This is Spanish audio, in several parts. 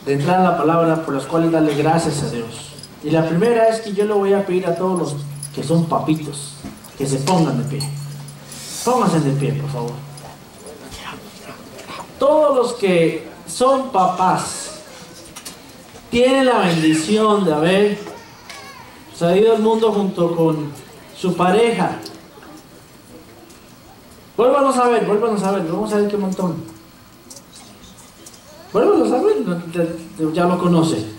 de entrar a la palabra, por las cuales darle gracias a Dios. Y la primera es que yo le voy a pedir a todos los que son papitos que se pongan de pie. Pónganse de pie, por favor. Todos los que son papás tienen la bendición de haber salido al mundo junto con su pareja. Vuélvanos a ver, vamos a ver qué montón. Vuélvanos a ver, ya lo conocen.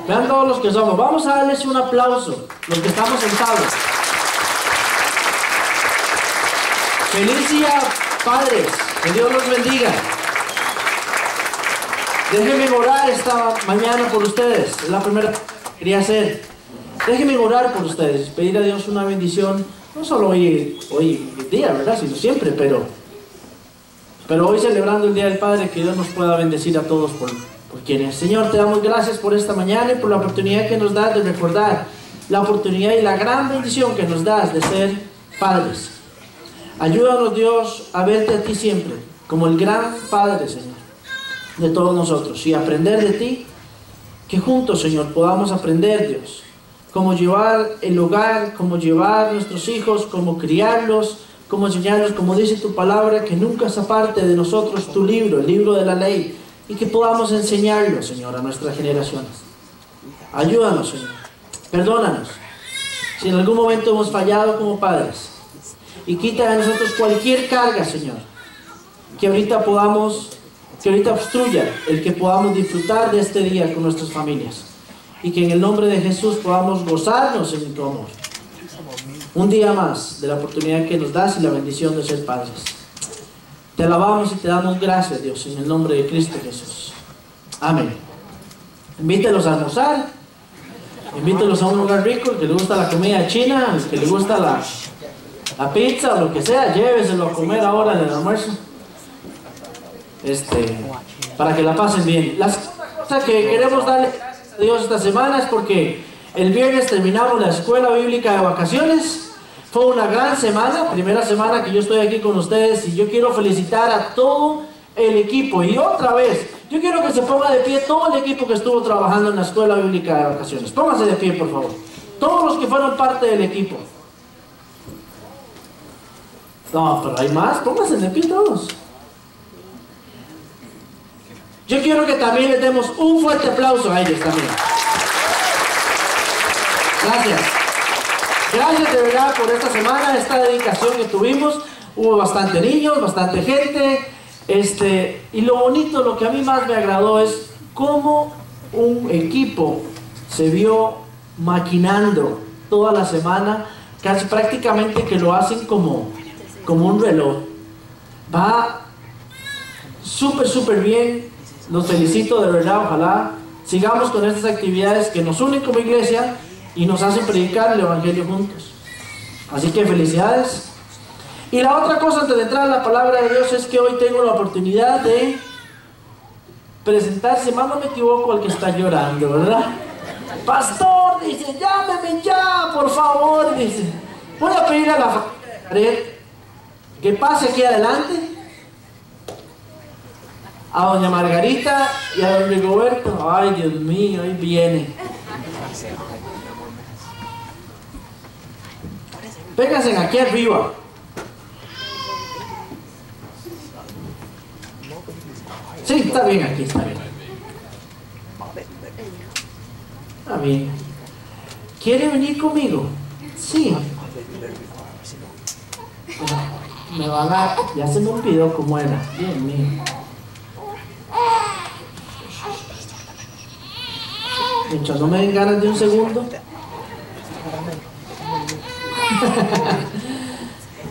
Vean todos los que somos. Vamos a darles un aplauso, los que estamos sentados. Feliz día, padres, que Dios los bendiga. Déjenme orar esta mañana por ustedes, es la primera que quería hacer. Déjenme orar por ustedes, pedir a Dios una bendición, no solo hoy día, ¿verdad? Sino siempre, pero hoy celebrando el Día del Padre, que Dios nos pueda bendecir a todos por quienes. Señor, te damos gracias por esta mañana y por la oportunidad que nos das de recordar la oportunidad y la gran bendición que nos das de ser padres. Ayúdanos, Dios, a verte a ti siempre como el gran Padre, Señor, de todos nosotros, y aprender de ti, que juntos, Señor, podamos aprender, Dios, cómo llevar el hogar, cómo llevar nuestros hijos, cómo criarlos, cómo enseñarlos, como dice tu palabra, que nunca se aparte de nosotros tu libro, el libro de la ley, y que podamos enseñarlo, Señor, a nuestras generaciones. Ayúdanos, Señor, perdónanos si en algún momento hemos fallado como padres, y quita de nosotros cualquier carga, Señor, que ahorita obstruya el que podamos disfrutar de este día con nuestras familias, y que en el nombre de Jesús podamos gozarnos en tu amor. Un día más de la oportunidad que nos das y la bendición de ser padres. Te alabamos y te damos gracias, Dios, en el nombre de Cristo Jesús. Amén. Invítelos a almorzar, invítelos a un lugar rico, el que le gusta la comida china, el que le gusta la pizza o lo que sea, lléveselo a comer ahora en el almuerzo. Para que la pasen bien. La cosa que queremos darle gracias a Dios esta semana es porque el viernes terminamos la escuela bíblica de vacaciones. Fue una gran semana, primera semana que yo estoy aquí con ustedes, y yo quiero felicitar a todo el equipo. Y otra vez, yo quiero que se ponga de pie todo el equipo que estuvo trabajando en la escuela bíblica de vacaciones. Pónganse de pie, por favor. Todos los que fueron parte del equipo. No, pero hay más, pónganse de pie todos. Yo quiero que también les demos un fuerte aplauso a ellos también. Gracias. Gracias de verdad por esta semana, esta dedicación que tuvimos. Hubo bastante niños, bastante gente. Y lo bonito, lo que a mí más me agradó es cómo un equipo se vio maquinando toda la semana, casi prácticamente que lo hacen como un reloj. Va súper bien. Los felicito de verdad. Ojalá sigamos con estas actividades que nos unen como iglesia y nos hacen predicar el evangelio juntos. Así que felicidades. Y la otra cosa antes de entrar a la palabra de Dios es que hoy tengo la oportunidad de presentar, si más no me equivoco, al que está llorando, ¿verdad? Pastor, dice, llámeme ya, por favor, dice. Voy a pedir a la familia que pase aquí adelante. A doña Margarita y a don Rigoberto. Ay, Dios mío, ahí viene. Vénganse aquí arriba. Sí, está bien aquí, está bien. Está bien. ¿Quiere venir conmigo? Sí. Me van a... Ya se me olvidó cómo era. Dios mío. Mientras no me den ganas de un segundo.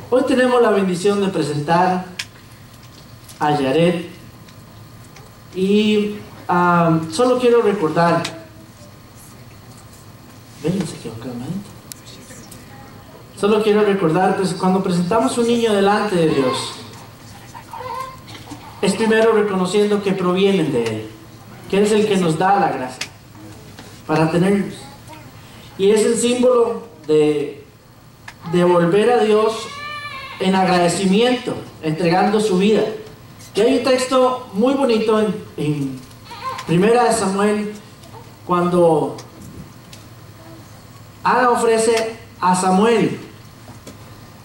Hoy tenemos la bendición de presentar a Yaret. Y solo quiero recordar. Se quedó calmadito. Solo quiero recordar, pues, cuando presentamos un niño delante de Dios, es primero reconociendo que provienen de Él, que Él es el que nos da la gracia para tenerlos. Y es el símbolo de volver a Dios en agradecimiento, entregando su vida. Y hay un texto muy bonito en Primera de Samuel, cuando Ana ofrece a Samuel,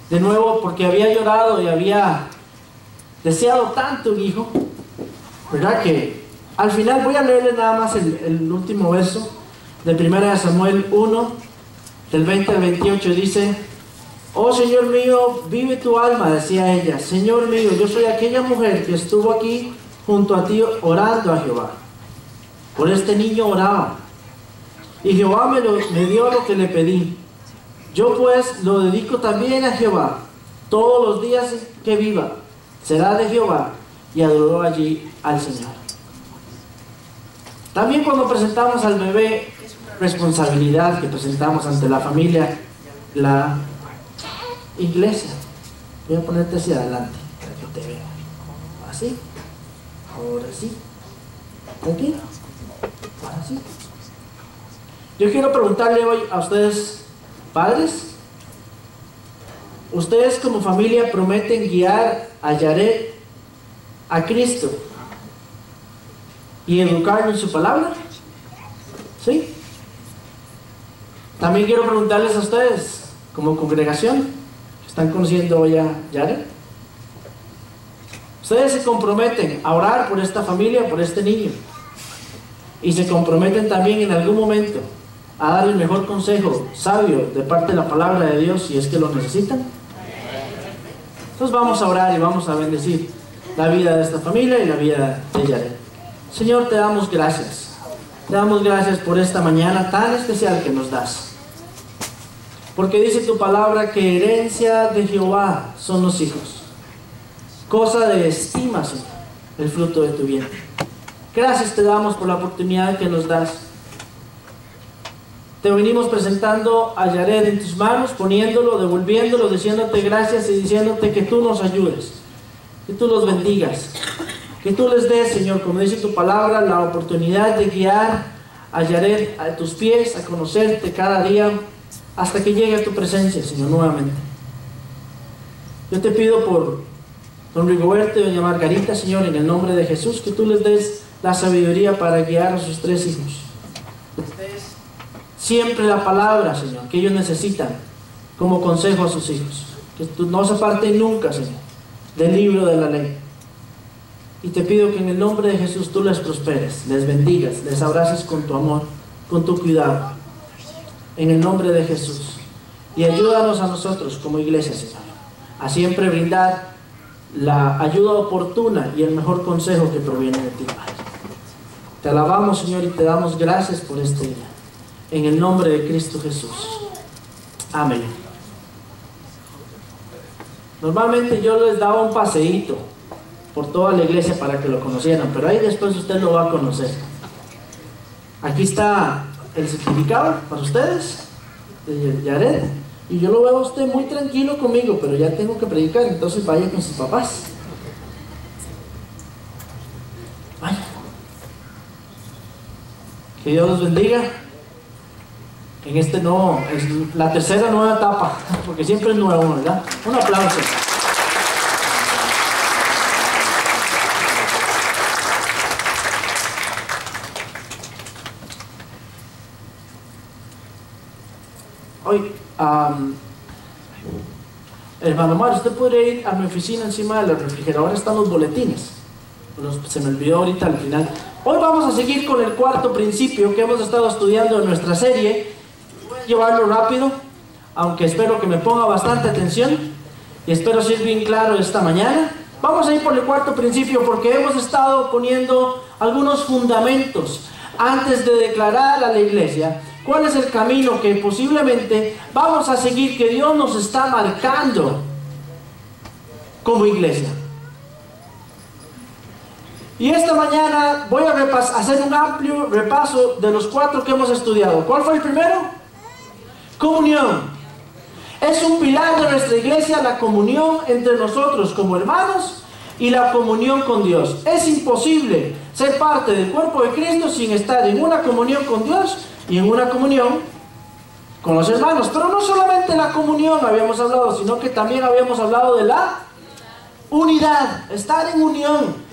de nuevo, porque había llorado y había deseado tanto un hijo, ¿verdad? Que al final voy a leerle nada más el último verso de Primera de Samuel 1, del 20 al 28, dice: oh Señor mío, vive tu alma, decía ella, Señor mío, yo soy aquella mujer que estuvo aquí junto a ti orando a Jehová. Por este niño oraba, y Jehová me dio lo que le pedí. Yo pues lo dedico también a Jehová, todos los días que viva será de Jehová. Y adoró allí al Señor. También cuando presentamos al bebé, es una responsabilidad que presentamos ante la familia, la iglesia. Voy a ponerte hacia adelante para que te vea. Así. Ahora sí. Aquí. Ahora sí. Yo quiero preguntarle hoy a ustedes, padres, ¿ustedes como familia prometen guiar a Yared a Cristo y educarlo en su palabra? ¿Sí? También quiero preguntarles a ustedes, como congregación, ¿están conociendo hoy a Yared? Ustedes se comprometen a orar por esta familia, por este niño, y se comprometen también en algún momento a dar el mejor consejo sabio de parte de la palabra de Dios si es que lo necesitan. Entonces vamos a orar y vamos a bendecir la vida de esta familia y la vida de Yared. Señor, te damos gracias. Te damos gracias por esta mañana tan especial que nos das. Porque dice tu palabra que herencia de Jehová son los hijos. Cosa de estima, Señor, el fruto de tu vientre. Gracias te damos por la oportunidad que nos das. Te venimos presentando a Yared en tus manos, poniéndolo, devolviéndolo, diciéndote gracias y diciéndote que tú nos ayudes, que tú los bendigas, que tú les des, Señor, como dice tu palabra, la oportunidad de guiar a Yared a tus pies, a conocerte cada día, hasta que llegue a tu presencia, Señor, nuevamente. Yo te pido por don Rigoberto y doña Margarita, Señor, en el nombre de Jesús, que tú les des la sabiduría para guiar a sus 3 hijos. Siempre la palabra, Señor, que ellos necesitan como consejo a sus hijos. Que tú no se aparten nunca, Señor, del libro de la ley. Y te pido que en el nombre de Jesús tú les prosperes, les bendigas, les abraces con tu amor, con tu cuidado. En el nombre de Jesús. Y ayúdanos a nosotros como iglesia, Señor, a siempre brindar la ayuda oportuna y el mejor consejo que proviene de ti, Padre. Te alabamos, Señor, y te damos gracias por este día. En el nombre de Cristo Jesús. Amén. Normalmente yo les daba un paseíto por toda la iglesia para que lo conocieran, pero ahí después usted lo va a conocer. Aquí está el certificado para ustedes de Yared. Y yo lo veo a usted muy tranquilo conmigo, pero ya tengo que predicar, entonces vaya con sus papás. Vaya. Que Dios los bendiga. En este nuevo, es la tercera nueva etapa, porque siempre es nuevo, ¿verdad? Un aplauso. Hoy, hermano Mario, usted puede ir a mi oficina, encima de la refrigeradora están los boletines. Se me olvidó ahorita al final. Hoy vamos a seguir con el 4.º principio que hemos estado estudiando en nuestra serie. Voy a llevarlo rápido, aunque espero que me ponga bastante atención y espero ser bien claro esta mañana. Vamos a ir por el 4.º principio porque hemos estado poniendo algunos fundamentos antes de declarar a la iglesia cuál es el camino que posiblemente vamos a seguir, que Dios nos está marcando como iglesia. Y esta mañana voy a hacer un amplio repaso de los 4 que hemos estudiado. ¿Cuál fue el primero? Comunión. Es un pilar de nuestra iglesia, la comunión entre nosotros como hermanos y la comunión con Dios. Es imposible ser parte del cuerpo de Cristo sin estar en una comunión con Dios y en una comunión con los hermanos. Pero no solamente la comunión habíamos hablado, sino que también habíamos hablado de la unidad, estar en unión.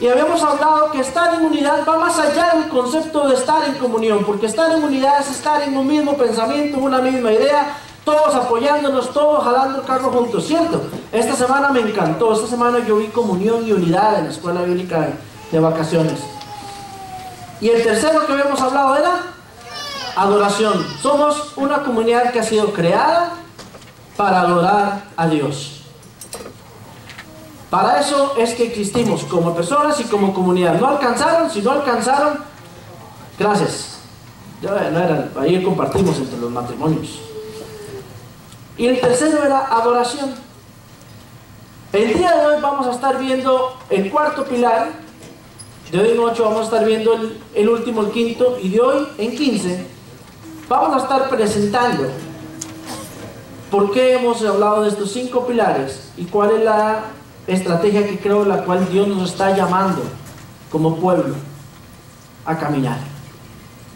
Y habíamos hablado que estar en unidad va más allá del concepto de estar en comunión, porque estar en unidad es estar en un mismo pensamiento, en una misma idea, todos apoyándonos, todos jalando el carro juntos, ¿cierto? Esta semana me encantó, esta semana yo vi comunión y unidad en la escuela bíblica de vacaciones. Y el tercero que habíamos hablado era adoración. Somos una comunidad que ha sido creada para adorar a Dios. Para eso es que existimos como personas y como comunidad. ¿No alcanzaron? Si no alcanzaron, gracias. Ahí compartimos entre los matrimonios. Y el tercero era adoración. El día de hoy vamos a estar viendo el cuarto pilar. De hoy en 8 vamos a estar viendo el último, el quinto. Y de hoy en 15 vamos a estar presentando por qué hemos hablado de estos 5 pilares y cuál es la estrategia que creo la cual Dios nos está llamando como pueblo a caminar,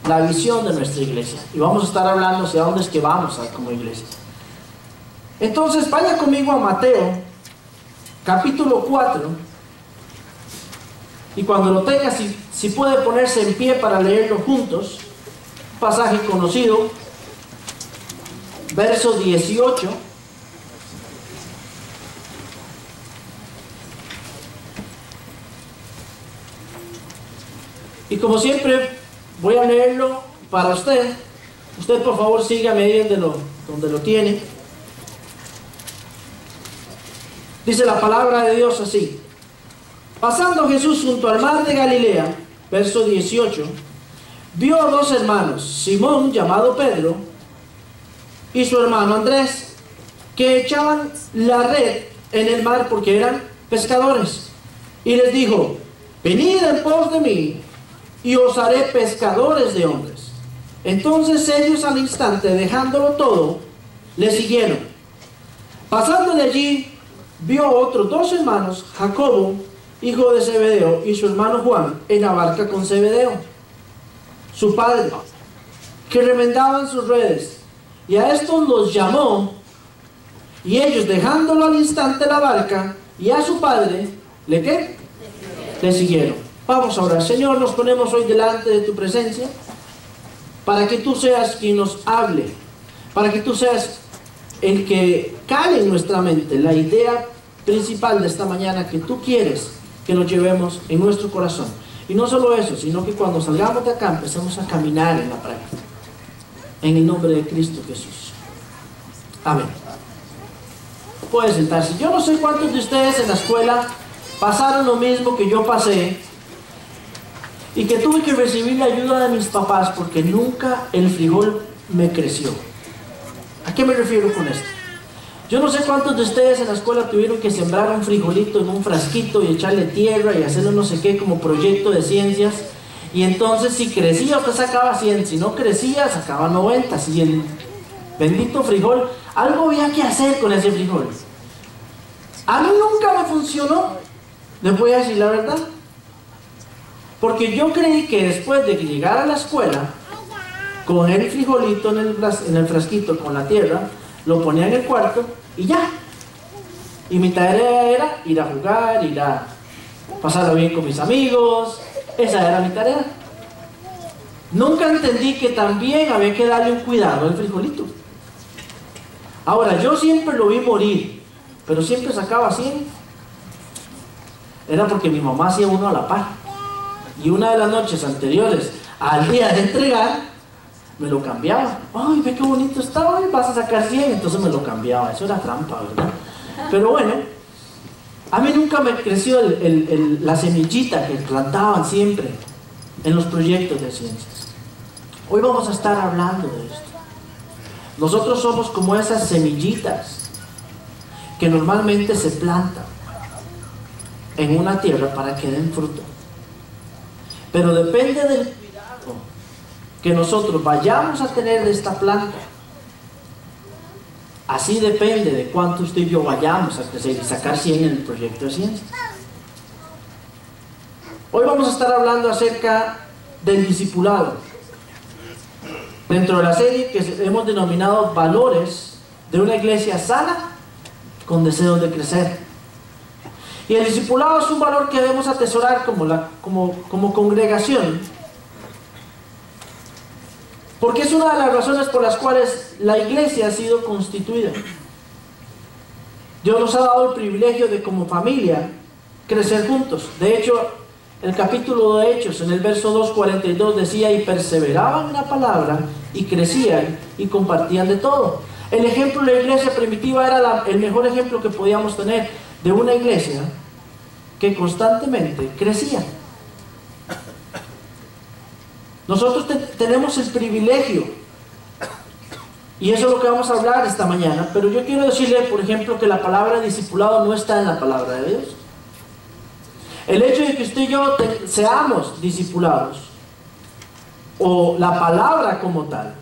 la visión de nuestra iglesia, y vamos a estar hablando hacia dónde es que vamos como iglesia. Entonces vaya conmigo a Mateo capítulo 4, y cuando lo tenga, si puede ponerse en pie para leerlo juntos, pasaje conocido, verso 18. Y como siempre, voy a leerlo para usted. Usted, por favor, sígame ahí donde lo tiene. Dice la palabra de Dios así: pasando Jesús junto al mar de Galilea, verso 18, vio a 2 hermanos, Simón, llamado Pedro, y su hermano Andrés, que echaban la red en el mar porque eran pescadores. Y les dijo: venid en pos de mí, y os haré pescadores de hombres. Entonces ellos al instante, dejándolo todo, le siguieron. Pasando de allí, vio otros 2 hermanos, Jacobo, hijo de Zebedeo, y su hermano Juan, en la barca con Zebedeo, su padre, que remendaban sus redes. Y a estos los llamó, y ellos, dejándolo al instante la barca y a su padre, le siguieron. Vamos a orar. Señor, nos ponemos hoy delante de tu presencia para que tú seas quien nos hable, para que tú seas el que cale en nuestra mente la idea principal de esta mañana que tú quieres que nos llevemos en nuestro corazón. Y no solo eso, sino que cuando salgamos de acá empecemos a caminar en la práctica. En el nombre de Cristo Jesús. Amén. Puede sentarse. Yo no sé cuántos de ustedes en la escuela pasaron lo mismo que yo pasé, y que tuve que recibir la ayuda de mis papás porque nunca el frijol me creció. ¿A qué me refiero con esto? Yo no sé cuántos de ustedes en la escuela tuvieron que sembrar un frijolito en un frasquito y echarle tierra y hacerlo no sé qué como proyecto de ciencias, y entonces si crecía usted sacaba 100, si no crecía sacaba 90, si el bendito frijol, algo había que hacer con ese frijol. A mí nunca me funcionó, les voy a decir la verdad. Porque yo creí que después de que llegara a la escuela, con el frijolito en el frasquito con la tierra, lo ponía en el cuarto y ya. Y mi tarea era ir a jugar, ir a pasarlo bien con mis amigos. Esa era mi tarea. Nunca entendí que también había que darle un cuidado al frijolito. Ahora, yo siempre lo vi morir, pero siempre sacaba 100. Era porque mi mamá hacía uno a la par. Y una de las noches anteriores al día de entregar, me lo cambiaba. Ay, ve qué bonito estaba, vas a sacar 100. Entonces me lo cambiaba. Eso era trampa, ¿verdad? Pero bueno, a mí nunca me creció la semillita que plantaban siempre en los proyectos de ciencias. Hoy vamos a estar hablando de esto. Nosotros somos como esas semillitas que normalmente se plantan en una tierra para que den fruto. Pero depende del cuidado que nosotros vayamos a tener de esta planta. Así depende de cuánto usted y yo vayamos a crecer y sacar 100 en el proyecto de ciencia. Hoy vamos a estar hablando acerca del discipulado. Dentro de la serie que hemos denominado Valores de una iglesia sana con deseos de crecer. Y el discipulado es un valor que debemos atesorar como congregación, porque es una de las razones por las cuales la iglesia ha sido constituida. Dios nos ha dado el privilegio de, como familia, crecer juntos. De hecho, el capítulo de Hechos, en el verso 2:42, decía: y perseveraban en la palabra, y crecían, y compartían de todo. El ejemplo de la iglesia primitiva era el mejor ejemplo que podíamos tener de una iglesia que constantemente crecía. Nosotros tenemos el privilegio, y eso es lo que vamos a hablar esta mañana, pero yo quiero decirle, por ejemplo, que la palabra discipulado no está en la palabra de Dios. El hecho de que usted y yo seamos discipulados, o la palabra como tal,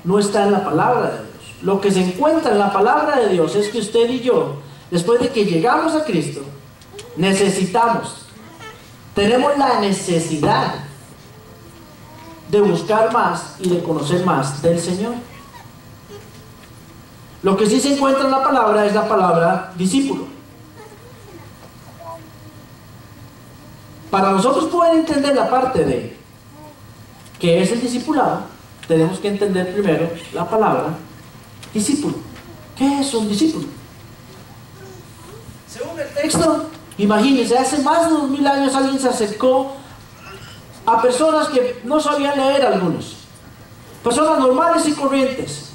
no está en la palabra de Dios. Lo que se encuentra en la palabra de Dios es que usted y yo, después de que llegamos a Cristo, tenemos la necesidad de buscar más y de conocer más del Señor. Lo que sí se encuentra en la palabra es la palabra discípulo. Para nosotros poder entender la parte de qué es el discipulado, tenemos que entender primero la palabra discípulo. ¿Qué es un discípulo? Según el texto, imagínense, hace más de 2000 años alguien se acercó a personas que no sabían leer, algunos, personas normales y corrientes,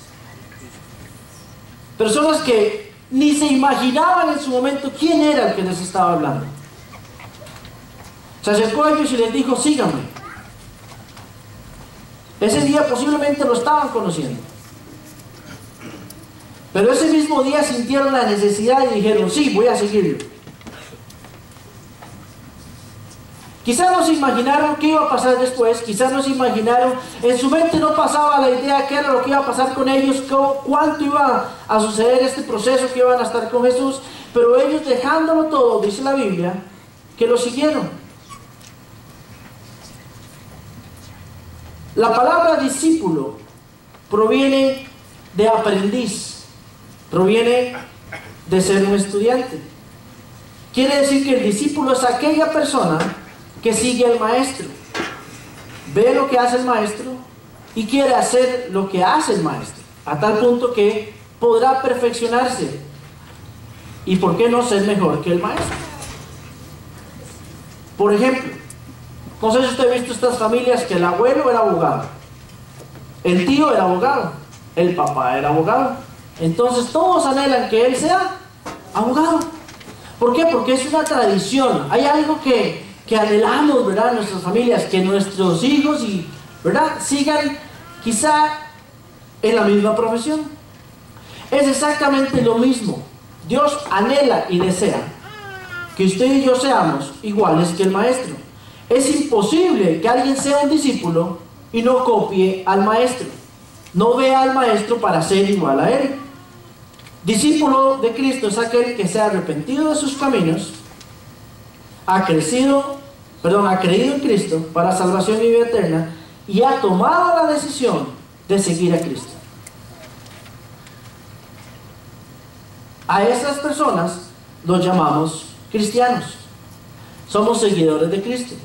personas que ni se imaginaban en su momento quién era el que les estaba hablando. Se acercó a ellos y les dijo: síganme. Ese día posiblemente lo estaban conociendo, pero ese mismo día sintieron la necesidad y dijeron: sí, voy a seguirlo. Quizás no se imaginaron qué iba a pasar después, quizás no se imaginaron, en su mente no pasaba la idea qué era lo que iba a pasar con ellos, cuánto iba a suceder este proceso, que iban a estar con Jesús, pero ellos, dejándolo todo, dice la Biblia, que lo siguieron. La palabra discípulo proviene de aprendiz, proviene de ser un estudiante. Quiere decir que el discípulo es aquella persona que sigue al maestro, ve lo que hace el maestro y quiere hacer lo que hace el maestro, a tal punto que podrá perfeccionarse y, ¿por qué no, ser mejor que el maestro? Por ejemplo, no sé si usted ha visto estas familias que el abuelo era abogado, el tío era abogado, el papá era abogado, entonces todos anhelan que él sea abogado. ¿Por qué? Porque es una tradición. Hay algo que anhelamos, ¿verdad?, en nuestras familias, que nuestros hijos ¿verdad?, sigan quizá en la misma profesión. Es exactamente lo mismo. Dios anhela y desea que usted y yo seamos iguales que el maestro. Es imposible que alguien sea un discípulo y no copie al maestro, no vea al maestro para ser igual a él. Discípulo de Cristo es aquel que se ha arrepentido de sus caminos, ha creído en Cristo para salvación y vida eterna, y ha tomado la decisión de seguir a Cristo. A esas personas los llamamos cristianos. Somos seguidores de Cristo.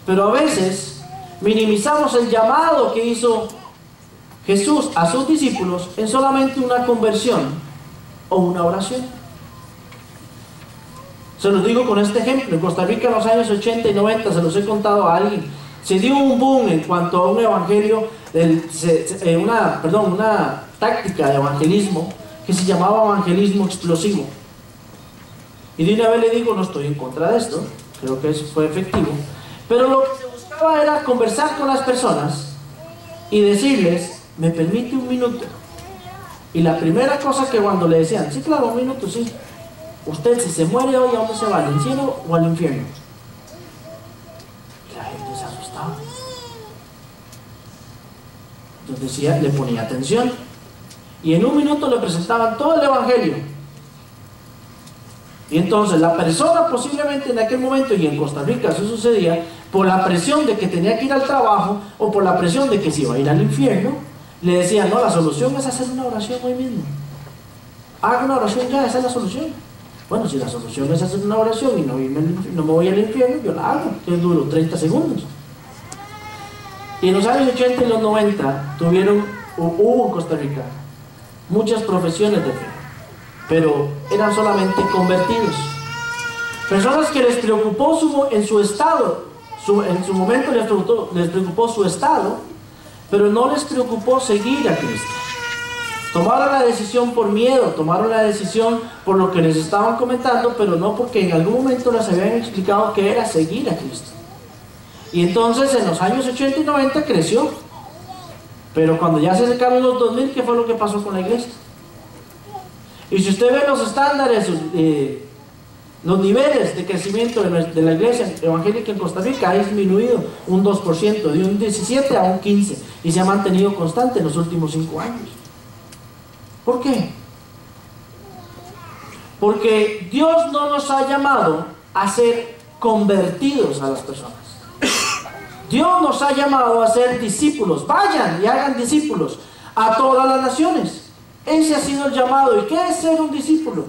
Pero a veces minimizamos el llamado que hizo Jesús a sus discípulos en solamente una conversión o una oración. Se los digo con este ejemplo. En Costa Rica, en los años 80 y 90, se los he contado a alguien, se dio un boom en cuanto a un evangelio, una táctica de evangelismo que se llamaba evangelismo explosivo. Y de una vez le digo, no estoy en contra de esto, creo que eso fue efectivo, pero lo que se buscaba era conversar con las personas y decirles: ¿me permite un minuto? Y la primera cosa que cuando le decían: sí, claro, un minuto, sí. Usted, si se muere hoy, ¿a dónde se va? ¿Al cielo o al infierno? Y la gente se asustaba. Entonces le ponía atención. Y en un minuto le presentaban todo el evangelio. Y entonces la persona, posiblemente en aquel momento, y en Costa Rica eso sucedía, por la presión de que tenía que ir al trabajo, o por la presión de que se iba a ir al infierno, le decían: no, la solución es hacer una oración hoy mismo. Haga una oración ya, esa es la solución. Bueno, si la solución es hacer una oración y no me voy al infierno, yo la hago, que duro 30 segundos. Y en los años 80 y los 90 hubo en Costa Rica muchas profesiones de fe, pero eran solamente convertidos. Personas que les preocupó en su estado, en su momento les preocupó su estado, pero no les preocupó seguir a Cristo. Tomaron la decisión por miedo, tomaron la decisión por lo que les estaban comentando, pero no porque en algún momento les habían explicado que era seguir a Cristo. Y entonces en los años 80 y 90 creció. Pero cuando ya se acercaron los 2000, ¿qué fue lo que pasó con la iglesia? Y si usted ve los estándares, los niveles de crecimiento de la iglesia evangélica en Costa Rica, ha disminuido un 2%, de un 17 a un 15%, y se ha mantenido constante en los últimos 5 años. ¿Por qué? Porque Dios no nos ha llamado a ser convertidos a las personas. Dios nos ha llamado a ser discípulos. Vayan y hagan discípulos a todas las naciones. Ese ha sido el llamado. ¿Y qué es ser un discípulo?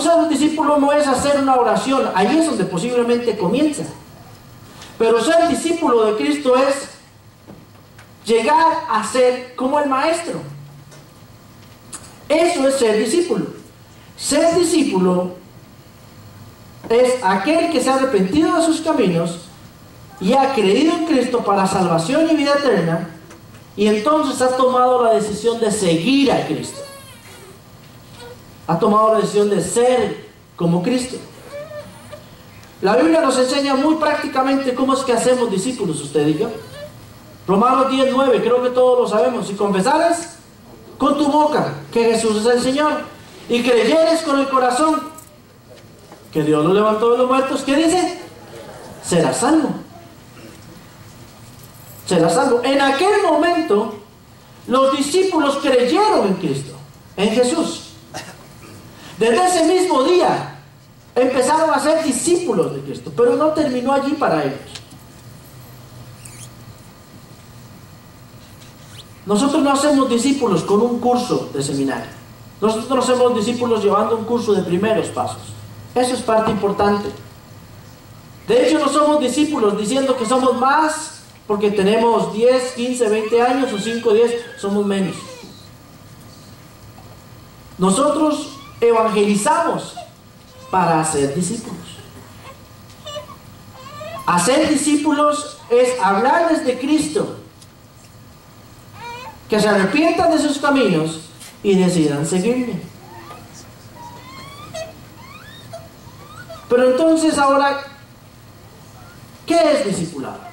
Ser un discípulo no es hacer una oración. Ahí es donde posiblemente comienza. Pero ser discípulo de Cristo es llegar a ser como el Maestro. Eso es ser discípulo. Ser discípulo es aquel que se ha arrepentido de sus caminos y ha creído en Cristo para salvación y vida eterna, y entonces ha tomado la decisión de seguir a Cristo. Ha tomado la decisión de ser como Cristo. La Biblia nos enseña muy prácticamente cómo es que hacemos discípulos, usted y yo. Romanos 10:9, creo que todos lo sabemos. Si confesares con tu boca que Jesús es el Señor y creyeres con el corazón que Dios lo levantó de los muertos, ¿qué dice? Serás salvo. Serás salvo. En aquel momento los discípulos creyeron en Cristo, en Jesús. Desde ese mismo día empezaron a ser discípulos de Cristo, pero no terminó allí para ellos. Nosotros no hacemos discípulos con un curso de seminario. Nosotros no hacemos discípulos llevando un curso de primeros pasos. Eso es parte importante. De hecho, no somos discípulos diciendo que somos más porque tenemos 10, 15, 20 años o 5, 10, somos menos. Nosotros evangelizamos para hacer discípulos. Hacer discípulos es hablarles de Cristo, que se arrepientan de sus caminos y decidan seguirme. Pero entonces ahora, ¿qué es discipulado?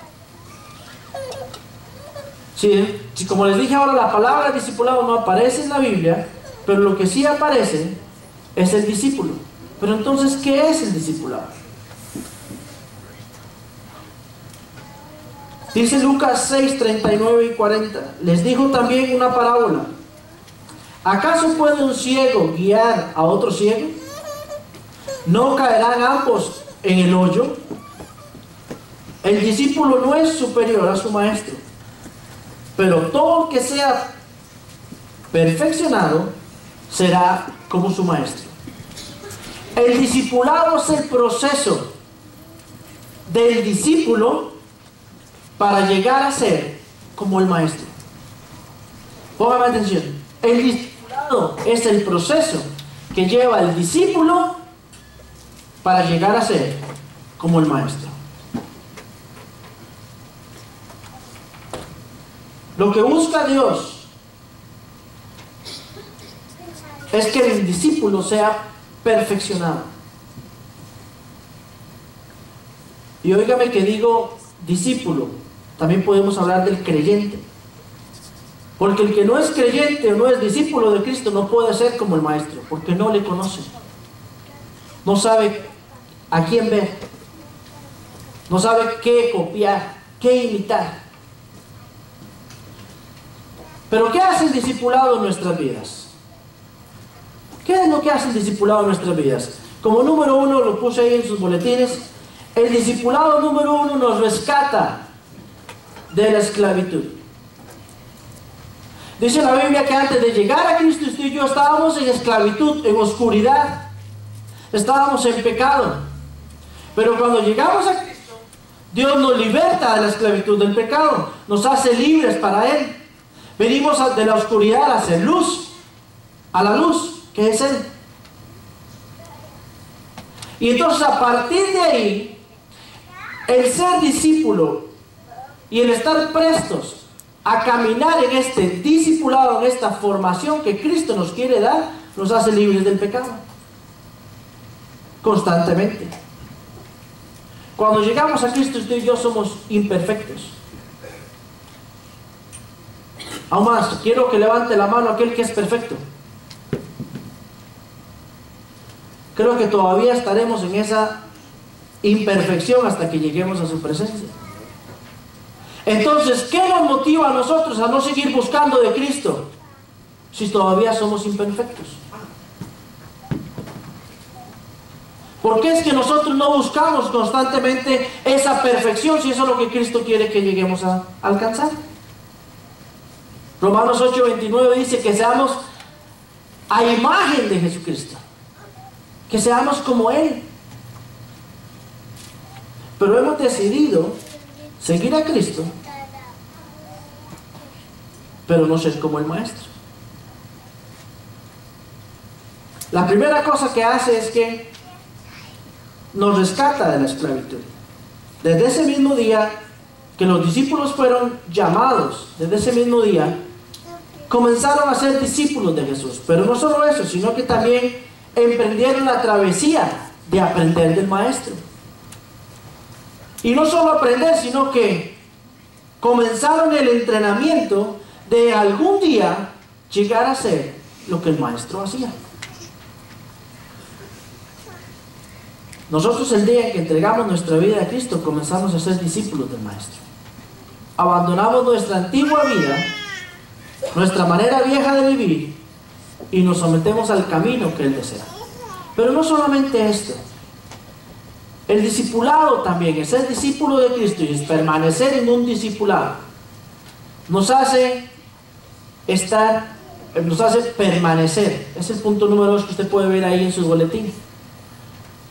Si como les dije ahora, la palabra discipulado no aparece en la Biblia, pero lo que sí aparece es el discípulo. Pero entonces, ¿qué es el discipulado? Dice Lucas 6, 39 y 40. Les dijo también una parábola. ¿Acaso puede un ciego guiar a otro ciego? ¿No caerán ambos en el hoyo? El discípulo no es superior a su maestro, pero todo el que sea perfeccionado será como su maestro. El discipulado es el proceso del discípulo para llegar a ser como el maestro. Póngame atención. El discipulado es el proceso que lleva el discípulo para llegar a ser como el maestro. Lo que busca Dios es que el discípulo sea perfeccionado. Y óigame que digo discípulo, también podemos hablar del creyente. Porque el que no es creyente o no es discípulo de Cristo no puede ser como el maestro, porque no le conoce. No sabe a quién ver. No sabe qué copiar, qué imitar. Pero ¿qué hace el discipulado en nuestras vidas? ¿Qué es lo que hace el discipulado en nuestras vidas? Como número 1, lo puse ahí en sus boletines, el discipulado número 1 nos rescata de la esclavitud. Dice la Biblia que antes de llegar a Cristo usted y yo estábamos en esclavitud, en oscuridad. estábamos en pecado. Pero cuando llegamos a Cristo, Dios nos liberta de la esclavitud del pecado, nos hace libres para Él. Venimos de la oscuridad a hacer luz, a la luz, que es Él. Y entonces a partir de ahí, el ser discípulo y el estar prestos a caminar en este discipulado, en esta formación que Cristo nos quiere dar, nos hace libres del pecado. Constantemente. Cuando llegamos a Cristo, usted y yo somos imperfectos. Aún más, quiero que levante la mano aquel que es perfecto. Creo que todavía estaremos en esa imperfección hasta que lleguemos a su presencia. Entonces, ¿qué nos motiva a nosotros a no seguir buscando de Cristo si todavía somos imperfectos? ¿Por qué es que nosotros no buscamos constantemente esa perfección si eso es lo que Cristo quiere que lleguemos a alcanzar? Romanos 8:29 dice que seamos a imagen de Jesucristo, que seamos como Él. Pero hemos decidido seguir a Cristo, pero no ser como el Maestro. La primera cosa que hace es que nos rescata de la esclavitud. Desde ese mismo día que los discípulos fueron llamados, desde ese mismo día, comenzaron a ser discípulos de Jesús. Pero no solo eso, sino que también emprendieron la travesía de aprender del Maestro. Y no solo aprender, sino que comenzaron el entrenamiento de algún día llegar a ser lo que el Maestro hacía. Nosotros el día en que entregamos nuestra vida a Cristo comenzamos a ser discípulos del Maestro. Abandonamos nuestra antigua vida, nuestra manera vieja de vivir, y nos sometemos al camino que Él desea. Pero no solamente esto. El discipulado también, el ser discípulo de Cristo y permanecer en un discipulado, nos hace permanecer. Es el punto número 2 que usted puede ver ahí en su boletín.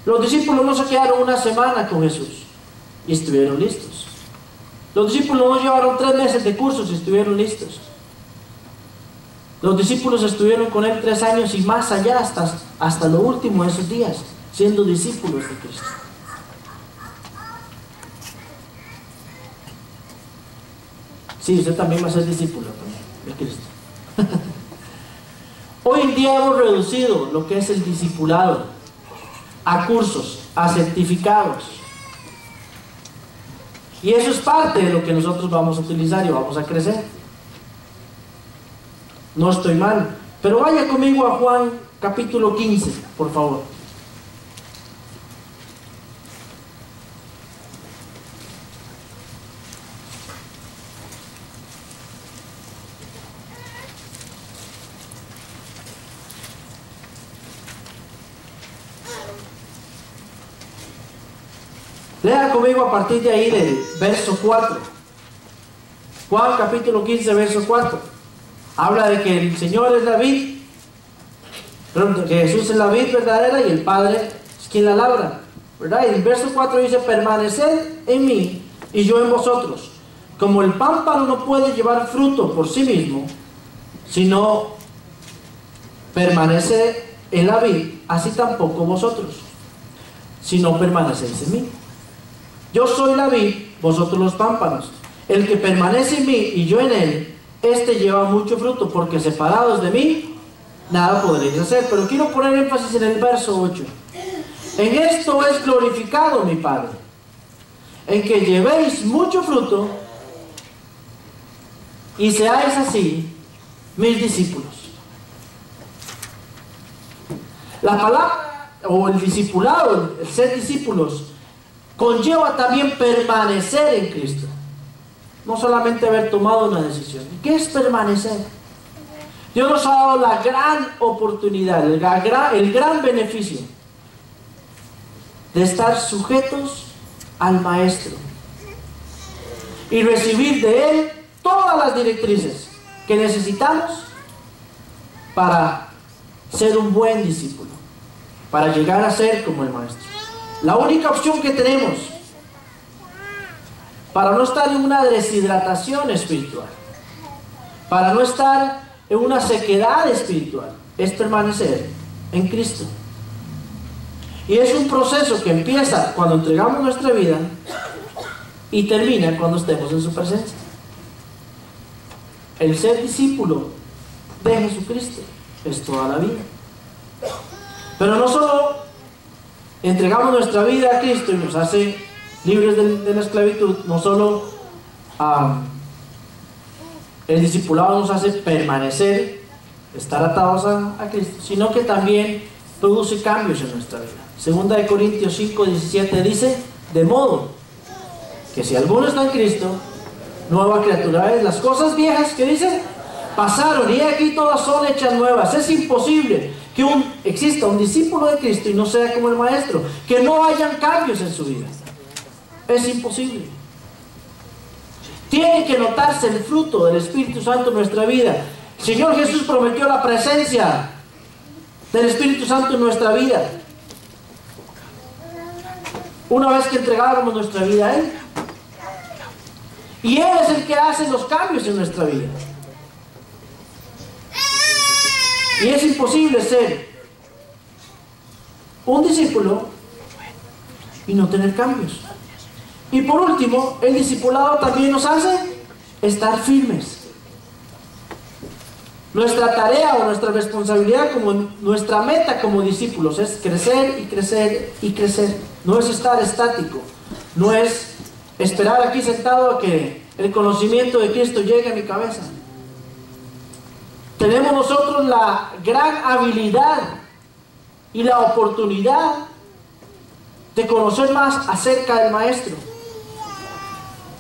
Los discípulos no se quedaron una semana con Jesús y estuvieron listos. Los discípulos no llevaron 3 meses de cursos y estuvieron listos. Los discípulos estuvieron con Él 3 años y más allá, hasta lo último de esos días, siendo discípulos de Cristo. Sí, usted también va a ser discípulo de Cristo. Hoy en día hemos reducido lo que es el discipulado a cursos, a certificados. Y eso es parte de lo que nosotros vamos a utilizar y vamos a crecer. No estoy mal. Pero vaya conmigo a Juan capítulo 15, por favor. Lea conmigo a partir de ahí del verso 4. Juan capítulo 15, verso 4. Habla de que el Señor es la vid, que Jesús es la vid verdadera y el Padre es quien la labra, ¿verdad? Y el verso 4 dice: permaneced en mí y yo en vosotros. Como el pámpano no puede llevar fruto por sí mismo, sino permanece en la vid, así tampoco vosotros, si no permanecéis en mí. Yo soy la vid, vosotros los pámpanos. El que permanece en mí y yo en él, este lleva mucho fruto, porque separados de mí, nada podréis hacer. Pero quiero poner énfasis en el verso 8. En esto es glorificado mi Padre, en que llevéis mucho fruto y seáis así mis discípulos. La palabra, o el discipulado, el ser discípulos, conlleva también permanecer en Cristo. No solamente haber tomado una decisión. ¿Qué es permanecer? Dios nos ha dado la gran oportunidad, el gran beneficio de estar sujetos al Maestro y recibir de Él todas las directrices que necesitamos para ser un buen discípulo. para llegar a ser como el Maestro. La única opción que tenemos para no estar en una deshidratación espiritual, para no estar en una sequedad espiritual, es permanecer en Cristo. Y es un proceso que empieza cuando entregamos nuestra vida y termina cuando estemos en su presencia. El ser discípulo de Jesucristo es toda la vida. Pero no solo entregamos nuestra vida a Cristo y nos hace libres de la esclavitud, no solo el discipulado nos hace permanecer, estar atados a Cristo, sino que también produce cambios en nuestra vida. Segunda de Corintios 5:17 dice: de modo que si alguno está en Cristo, nueva criatura es. Las cosas viejas, que dice, pasaron, y aquí todas son hechas nuevas. Es imposible que exista un discípulo de Cristo y no sea como el Maestro, que no hayan cambios en su vida. Es imposible. Tiene que notarse el fruto del Espíritu Santo en nuestra vida. El Señor Jesús prometió la presencia del Espíritu Santo en nuestra vida. Una vez que entregáramos nuestra vida a Él. Y Él es el que hace los cambios en nuestra vida. Y es imposible ser un discípulo y no tener cambios. Y por último, el discipulado también nos hace estar firmes. Nuestra tarea o nuestra responsabilidad, como nuestra meta como discípulos, es crecer y crecer y crecer. No es estar estático. No es esperar aquí sentado a que el conocimiento de Cristo llegue a mi cabeza. Tenemos nosotros la gran habilidad y la oportunidad de conocer más acerca del Maestro.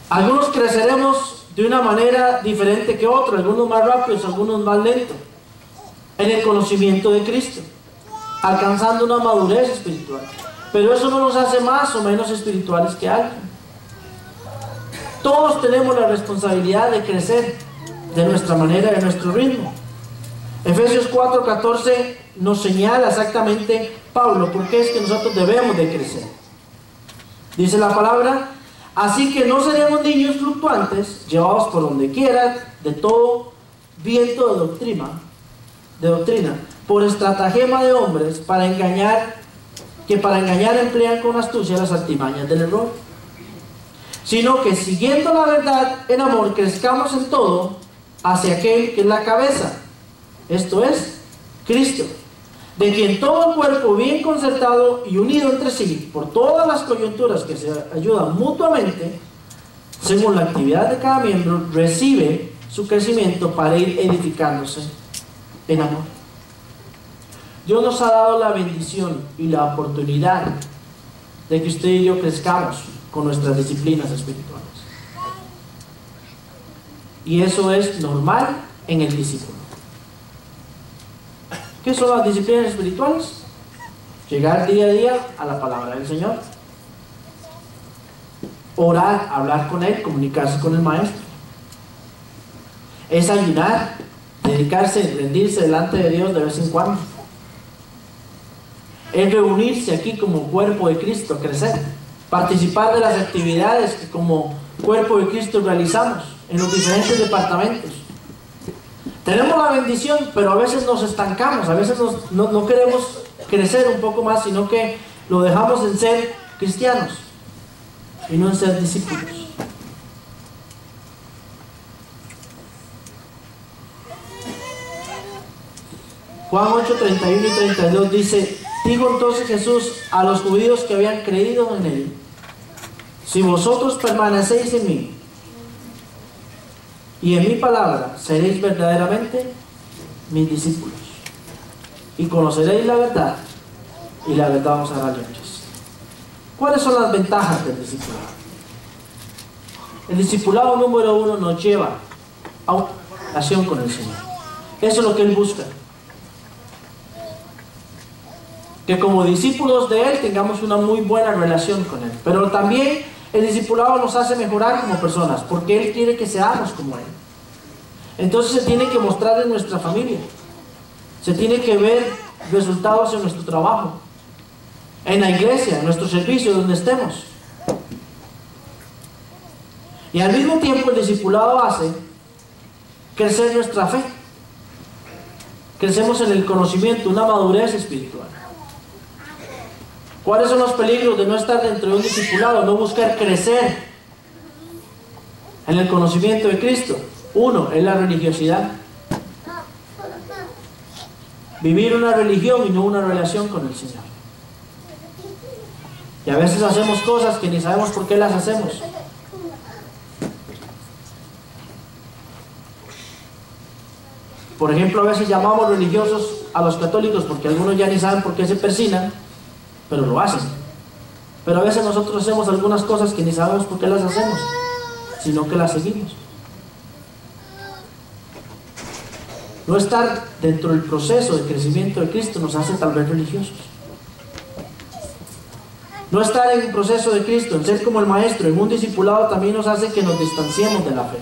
Algunos creceremos de una manera diferente que otros, algunos más rápidos, algunos más lentos, en el conocimiento de Cristo, alcanzando una madurez espiritual. Pero eso no nos hace más o menos espirituales que alguien. Todos tenemos la responsabilidad de crecer de nuestra manera, de nuestro ritmo. Efesios 4:14 nos señala exactamente Pablo por qué es que nosotros debemos de crecer. Dice la palabra: así que no seremos niños fluctuantes, llevados por donde quiera de todo viento de doctrina, por estratagema de hombres, para engañar emplean con astucia las artimañas del error. Sino que siguiendo la verdad en amor, crezcamos en todo hacia aquel que es la cabeza, esto es, Cristo, de quien todo el cuerpo bien concertado y unido entre sí, por todas las coyunturas que se ayudan mutuamente, según la actividad de cada miembro, recibe su crecimiento para ir edificándose en amor. Dios nos ha dado la bendición y la oportunidad de que usted y yo crezcamos con nuestras disciplinas espirituales. Y eso es normal en el discípulo. ¿Qué son las disciplinas espirituales? Llegar día a día a la palabra del Señor. Orar, hablar con Él, comunicarse con el Maestro. Es ayunar, dedicarse, rendirse delante de Dios de vez en cuando. Es reunirse aquí como cuerpo de Cristo, crecer. Participar de las actividades que como cuerpo de Cristo realizamos en los diferentes departamentos. Tenemos la bendición, pero a veces nos estancamos, a veces no queremos crecer un poco más, sino que lo dejamos en ser cristianos y no en ser discípulos. Juan 8, 31 y 32 dice: dijo entonces Jesús a los judíos que habían creído en Él: si vosotros permanecéis en mí y en mi palabra, seréis verdaderamente mis discípulos y conoceréis la verdad, y la verdad os hará libres. ¿Cuáles son las ventajas del discipulado? El discipulado número 1 nos lleva a una relación con el Señor. Eso es lo que Él busca. Que como discípulos de Él tengamos una muy buena relación con Él. Pero también el discipulado nos hace mejorar como personas, porque Él quiere que seamos como Él. Entonces se tiene que mostrar en nuestra familia. Se tiene que ver resultados en nuestro trabajo, en la iglesia, en nuestro servicio, donde estemos. Y al mismo tiempo el discipulado hace crecer nuestra fe. Crecemos en el conocimiento, una madurez espiritual. ¿Cuáles son los peligros de no estar dentro de un discipulado? No buscar crecer en el conocimiento de Cristo. Uno, es la religiosidad. Vivir una religión y no una relación con el Señor. Y a veces hacemos cosas que ni sabemos por qué las hacemos. Por ejemplo, a veces llamamos religiosos a los católicos porque algunos ya ni saben por qué se persignan, pero lo hacen. Pero a veces nosotros hacemos algunas cosas que ni sabemos por qué las hacemos, sino que las seguimos. No estar dentro del proceso de crecimiento de Cristo nos hace tal vez religiosos. No estar en el proceso de Cristo, en ser como el Maestro, en un discipulado, también nos hace que nos distanciemos de la fe.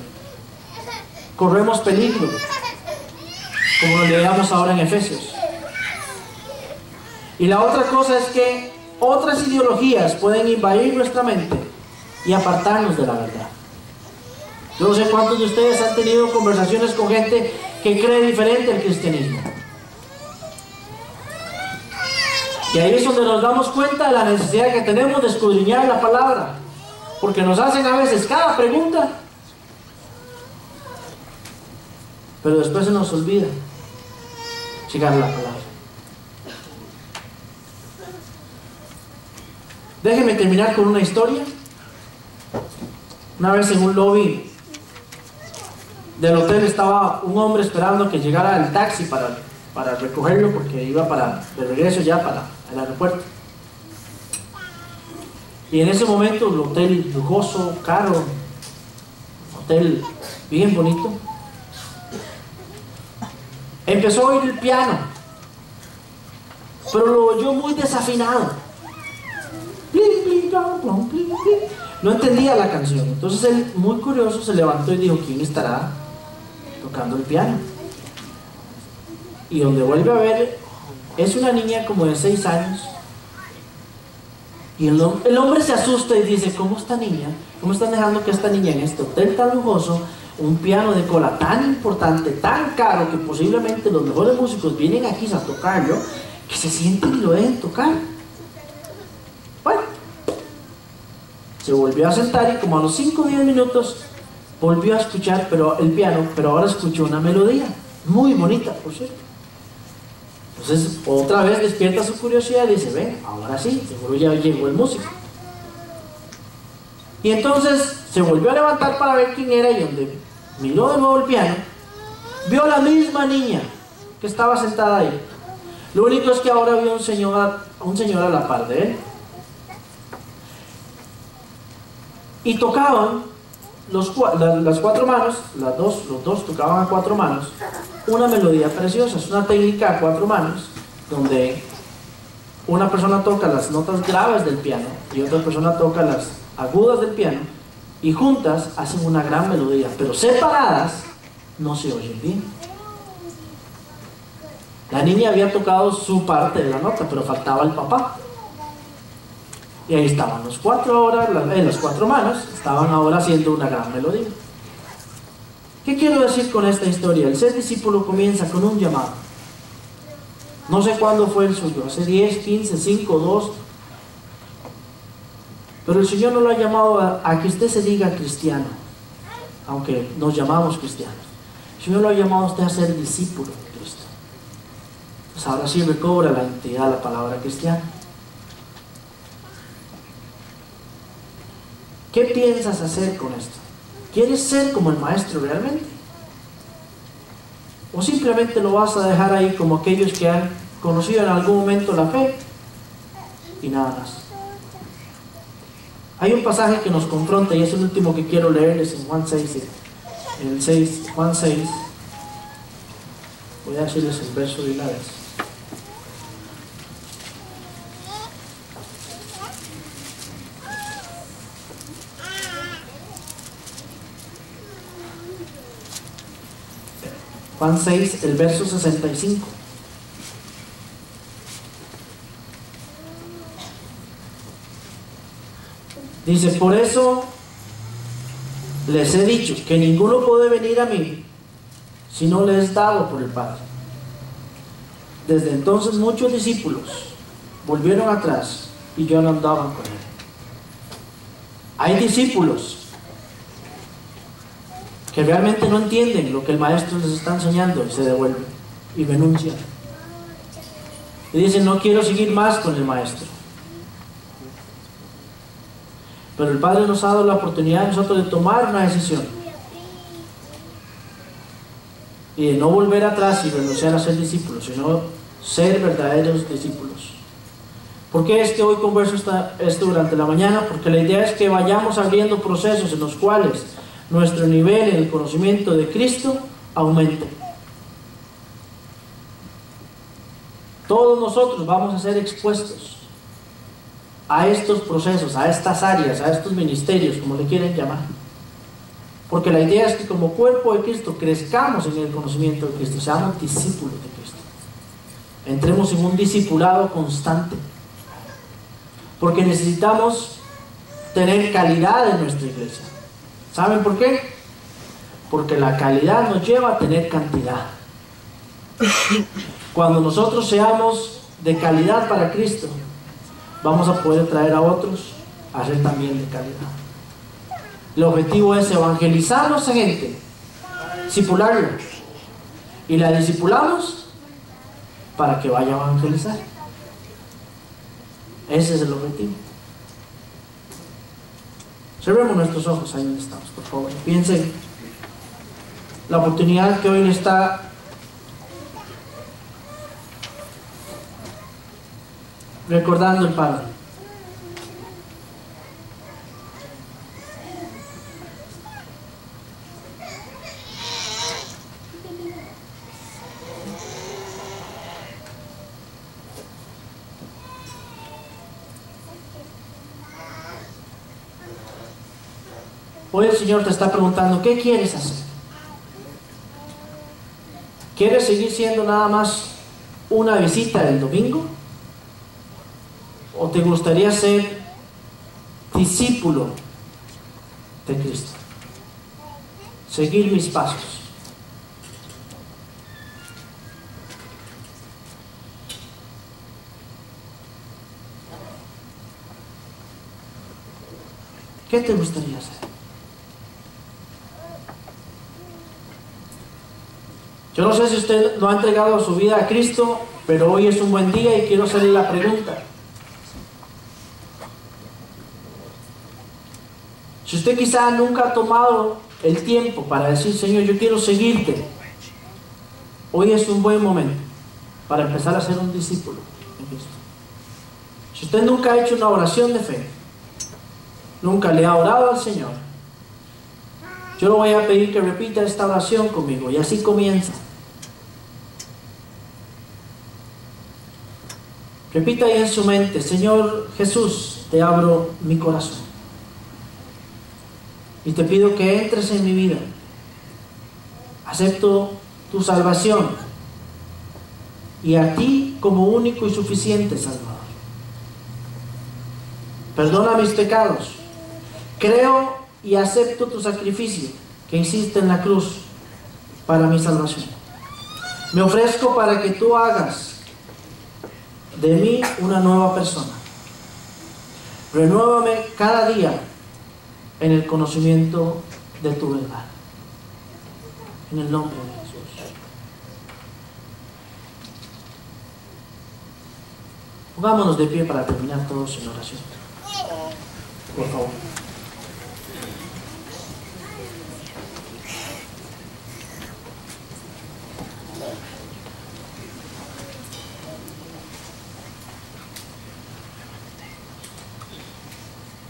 Corremos peligro, como lo leíamos ahora en Efesios. Y la otra cosa es que otras ideologías pueden invadir nuestra mente y apartarnos de la verdad. Yo no sé cuántos de ustedes han tenido conversaciones con gente que cree diferente al cristianismo. Y ahí es donde nos damos cuenta de la necesidad que tenemos de escudriñar la palabra, porque nos hacen a veces cada pregunta, pero después se nos olvida llegar a la palabra. Déjenme terminar con una historia. Una vez en un lobby del hotel estaba un hombre esperando que llegara el taxi para recogerlo, porque iba de regreso ya para el aeropuerto. Y en ese momento el hotel lujoso, caro, hotel bien bonito, empezó a oír el piano, pero lo oyó muy desafinado. No entendía la canción. Entonces él, muy curioso, se levantó y dijo: ¿quién estará tocando el piano? Y donde vuelve a ver, es una niña como de 6 años. Y el hombre se asusta y dice: ¿cómo están dejando que esta niña en este hotel tan lujoso, un piano de cola tan importante, tan caro, que posiblemente los mejores músicos vienen aquí a tocarlo, que se sienten y lo dejen tocar? Bueno, se volvió a sentar y como a los 5 o 10 minutos volvió a escuchar el piano, pero ahora escuchó una melodía muy bonita, por cierto. Entonces otra vez despierta su curiosidad y dice: ven, ahora sí, seguro ya llegó el músico. Y entonces se volvió a levantar para ver quién era, y donde miró de nuevo el piano, vio a la misma niña que estaba sentada ahí. Lo único es que ahora vio a un señor a la par de él. Y tocaban las 4 manos, los dos tocaban a 4 manos, una melodía preciosa. Es una técnica a 4 manos, donde una persona toca las notas graves del piano y otra persona toca las agudas del piano, y juntas hacen una gran melodía, pero separadas no se oyen bien. La niña había tocado su parte de la nota, pero faltaba el papá. Y ahí estaban los 4 ahora, las 4 manos, estaban ahora haciendo una gran melodía. ¿Qué quiero decir con esta historia? El ser discípulo comienza con un llamado. No sé cuándo fue el suyo, hace 10, 15, 5, 2. Pero el Señor no lo ha llamado a que usted se diga cristiano, aunque nos llamamos cristianos. El Señor lo ha llamado a usted a ser discípulo de Cristo. Pues ahora sí recobra la identidad de la palabra cristiana. ¿Qué piensas hacer con esto? ¿Quieres ser como el Maestro realmente? ¿O simplemente lo vas a dejar ahí como aquellos que han conocido en algún momento la fe y nada más? Hay un pasaje que nos confronta, y es el último que quiero leerles en Juan 6. Juan 6. Voy a decirles el verso de una vez. Juan 6, el verso 65. Dice, por eso les he dicho que ninguno puede venir a mí si no le es dado por el Padre. Desde entonces muchos discípulos volvieron atrás y ya no andaban con él. Hay discípulos que realmente no entienden lo que el maestro les está enseñando y se devuelven y renuncian. Y dicen, no quiero seguir más con el maestro. Pero el Padre nos ha dado la oportunidad a nosotros de tomar una decisión y de no volver atrás y renunciar a ser discípulos, sino ser verdaderos discípulos. ¿Por qué es que hoy converso esto durante la mañana? Porque la idea es que vayamos abriendo procesos en los cuales nuestro nivel en el conocimiento de Cristo aumente. Todos nosotros vamos a ser expuestos a estos procesos, a estas áreas, a estos ministerios, como le quieren llamar. Porque la idea es que como cuerpo de Cristo crezcamos en el conocimiento de Cristo, seamos discípulos de Cristo. Entremos en un discipulado constante. Porque necesitamos tener calidad en nuestra iglesia. ¿Saben por qué? Porque la calidad nos lleva a tener cantidad. Cuando nosotros seamos de calidad para Cristo, vamos a poder traer a otros a ser también de calidad. El objetivo es evangelizar a nuestra gente, discipularla, y la discipulamos para que vaya a evangelizar. Ese es el objetivo. Cerremos nuestros ojos ahí donde estamos, por favor. Piensen la oportunidad que hoy le está recordando el Padre. Hoy el Señor te está preguntando, ¿qué quieres hacer? ¿Quieres seguir siendo nada más una visita del domingo? ¿O te gustaría ser discípulo de Cristo? Seguir mis pasos. ¿Qué te gustaría hacer? Yo no sé si usted no ha entregado su vida a Cristo, pero hoy es un buen día y quiero hacerle la pregunta. Si usted quizá nunca ha tomado el tiempo para decir, Señor, yo quiero seguirte, hoy es un buen momento para empezar a ser un discípulo de Cristo. Si usted nunca ha hecho una oración de fe, nunca le ha orado al Señor, yo le voy a pedir que repita esta oración conmigo y así comienza. Repita ahí en su mente, Señor Jesús, te abro mi corazón y te pido que entres en mi vida. Acepto tu salvación y a ti como único y suficiente Salvador. Perdona mis pecados. Creo y acepto tu sacrificio que hiciste en la cruz para mi salvación. Me ofrezco para que tú hagas de mí una nueva persona. Renuévame cada día en el conocimiento de tu verdad. En el nombre de Jesús. Pongámonos de pie para terminar todos en oración. Por favor.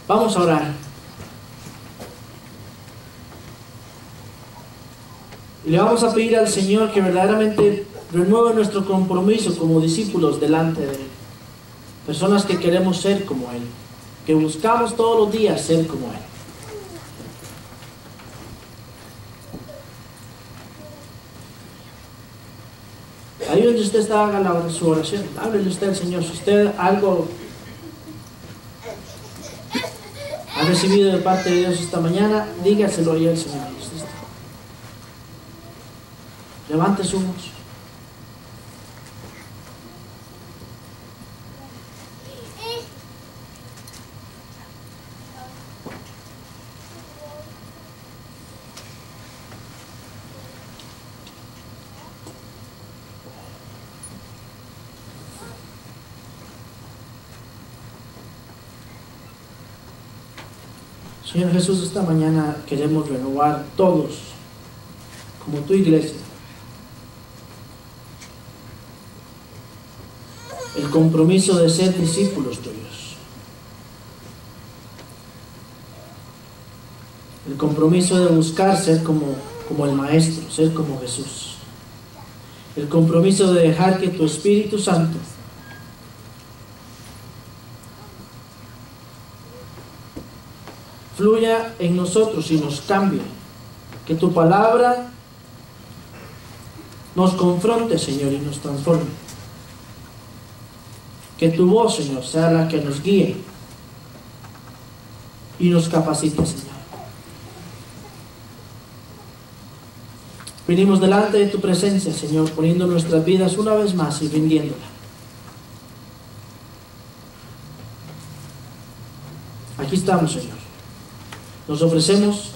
Vamos a orar. Y le vamos a pedir al Señor que verdaderamente renueve nuestro compromiso como discípulos delante de Él. Personas que queremos ser como Él, que buscamos todos los días ser como Él. Ahí donde usted está, haga su oración. Háblele usted al Señor. Si usted ha recibido de parte de Dios esta mañana, dígaselo ahí al Señor. Levante su voz. Señor Jesús, esta mañana queremos renovar todos, como tu iglesia, el compromiso de ser discípulos tuyos, el compromiso de buscar ser como el Maestro, ser como Jesús, el compromiso de dejar que tu Espíritu Santo fluya en nosotros y nos cambie, que tu palabra nos confronte, Señor, y nos transforme, que tu voz, Señor, sea la que nos guíe y nos capacite, Señor. Venimos delante de tu presencia, Señor, poniendo nuestras vidas una vez más y rindiéndola. Aquí estamos, Señor. Nos ofrecemos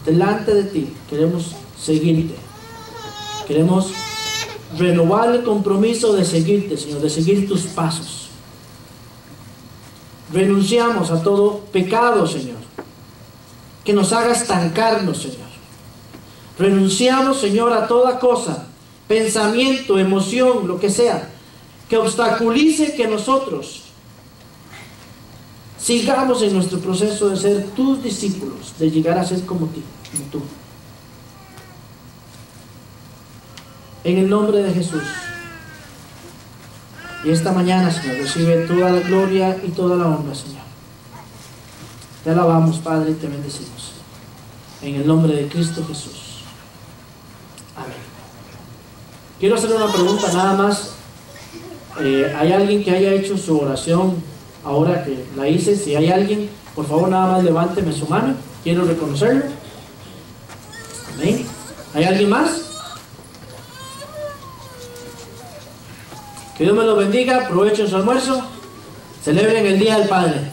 delante de ti. Queremos seguirte. Queremos renovar el compromiso de seguirte, Señor, de seguir tus pasos. Renunciamos a todo pecado, Señor, que nos haga estancarnos, Señor. Renunciamos, Señor, a toda cosa, pensamiento, emoción, lo que sea, que obstaculice que nosotros sigamos en nuestro proceso de ser tus discípulos, de llegar a ser como tú. En el nombre de Jesús. Y esta mañana, Señor, recibe toda la gloria y toda la honra, Señor. Te alabamos, Padre, y te bendecimos. En el nombre de Cristo Jesús. Amén. Quiero hacer una pregunta nada más. ¿Hay alguien que haya hecho su oración ahora que la hice? Si hay alguien, por favor, nada más levánteme su mano. Quiero reconocerlo. Amén. ¿Hay alguien más? Que Dios me lo bendiga. Aprovechen su almuerzo. Celebren el Día del Padre.